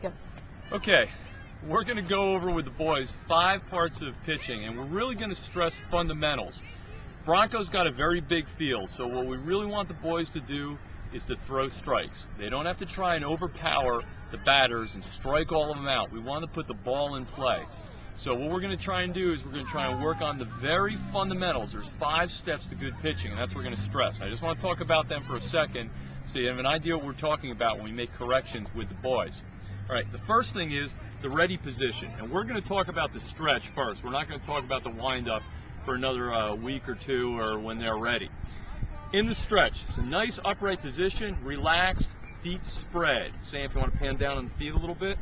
Go. Okay, we're going to go over with the boys 5 parts of pitching, and we're really going to stress fundamentals. Bronco's got a very big field, so what we really want the boys to do is to throw strikes. They don't have to try and overpower the batters and strike all of them out. We want to put the ball in play. So what we're going to try and do is we're going to try and work on the very fundamentals. There's 5 steps to good pitching, and that's what we're going to stress. I just want to talk about them for a second so you have an idea what we're talking about when we make corrections with the boys. All right, the first thing is the ready position, and we're going to talk about the stretch first. We're not going to talk about the wind-up for another week or two or when they're ready. In the stretch, it's a nice upright position, relaxed, feet spread. Sam, if you want to pan down on the feet a little bit.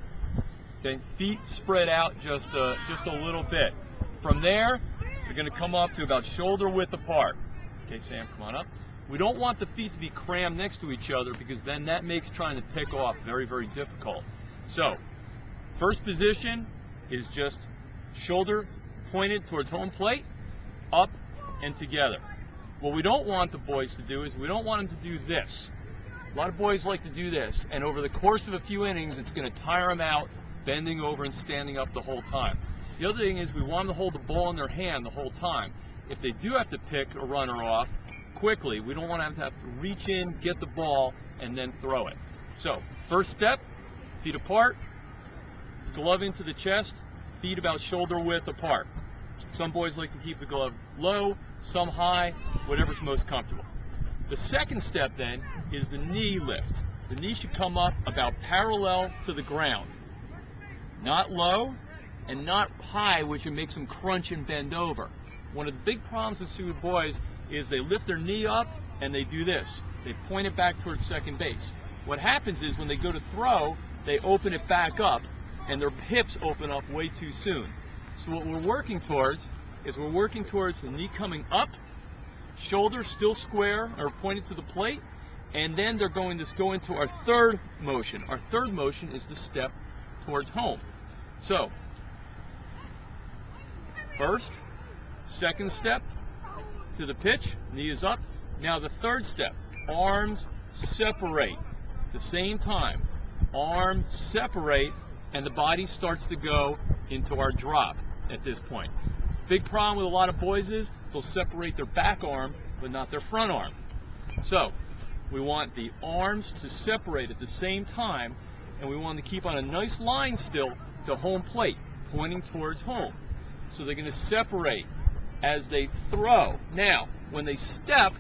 Okay, feet spread out just a little bit. From there, you're going to come up to about shoulder width apart. Okay, Sam, come on up. We don't want the feet to be crammed next to each other because then that makes trying to pick off very, very difficult. So, first position is just shoulder pointed towards home plate, up and together. What we don't want the boys to do is we don't want them to do this. A lot of boys like to do this, and over the course of a few innings, it's going to tire them out, bending over and standing up the whole time. The other thing is we want them to hold the ball in their hand the whole time. If they do have to pick a runner off quickly, we don't want them to have to reach in, get the ball, and then throw it. So, first step, feet apart, glove into the chest, feet about shoulder width apart. Some boys like to keep the glove low, some high, whatever's most comfortable. The second step then is the knee lift. The knee should come up about parallel to the ground. Not low and not high, which would make them crunch and bend over. One of the big problems with with boys is they lift their knee up and they do this. They point it back towards second base. What happens is when they go to throw, they open it back up and their hips open up way too soon. So what we're working towards is we're working towards the knee coming up, shoulder still square or pointed to the plate, and then they're going to go into our third motion. Our third motion is the step towards home. So, first, second step to the pitch, knee is up. Now the third step, arms separate at the same time. Arm separate, and the body starts to go into our drop at this point. Big problem with a lot of boys is they'll separate their back arm, but not their front arm. So, we want the arms to separate at the same time, and we want to keep on a nice line still to home plate, pointing towards home. So they're going to separate as they throw. Now, when they step,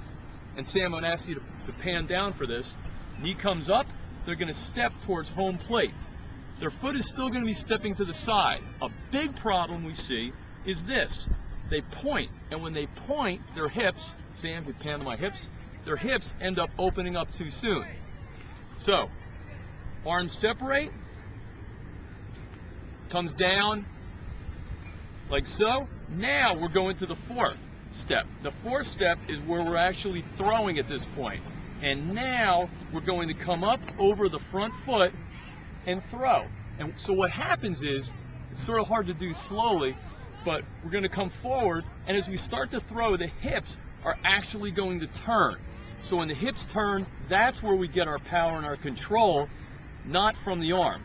and Sam, I'm going to ask you to pan down for this, knee comes up, they're going to step towards home plate. Their foot is still going to be stepping to the side. A big problem we see is this. They point, and when they point, their hips, Sam, if you pan to my hips, their hips end up opening up too soon. So, arms separate, comes down like so. Now we're going to the fourth step. The fourth step is where we're actually throwing at this point. And now we're going to come up over the front foot and throw. And so what happens is, it's sort of hard to do slowly, but we're going to come forward, and as we start to throw, the hips are actually going to turn. So when the hips turn, that's where we get our power and our control, not from the arm.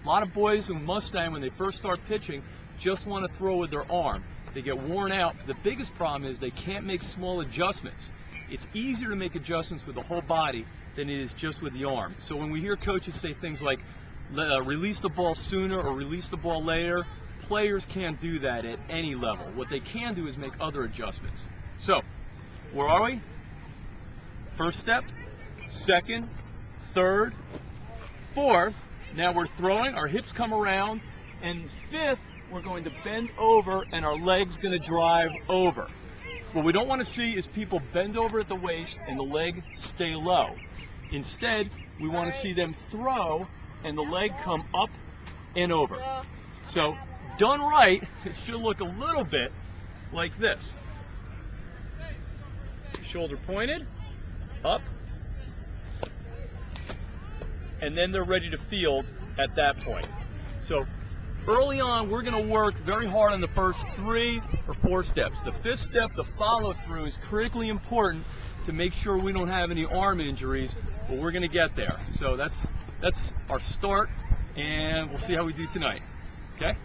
A lot of boys in Mustang, when they first start pitching, just want to throw with their arm. They get worn out. The biggest problem is they can't make small adjustments. It's easier to make adjustments with the whole body than it is just with the arm. So when we hear coaches say things like, release the ball sooner or release the ball later, players can't do that at any level. What they can do is make other adjustments. So, where are we? First step, second, third, fourth. Now we're throwing, our hips come around, and fifth, we're going to bend over and our leg's going to drive over. What we don't want to see is people bend over at the waist and the leg stay low. Instead, we want to see them throw and the leg come up and over. So, done right, it should look a little bit like this. Shoulder pointed, up, and then they're ready to field at that point. So, early on, we're going to work very hard on the first 3 or 4 steps. The 5th step, the follow-through, is critically important to make sure we don't have any arm injuries, but we're going to get there. So that's our start and we'll see how we do tonight. Okay?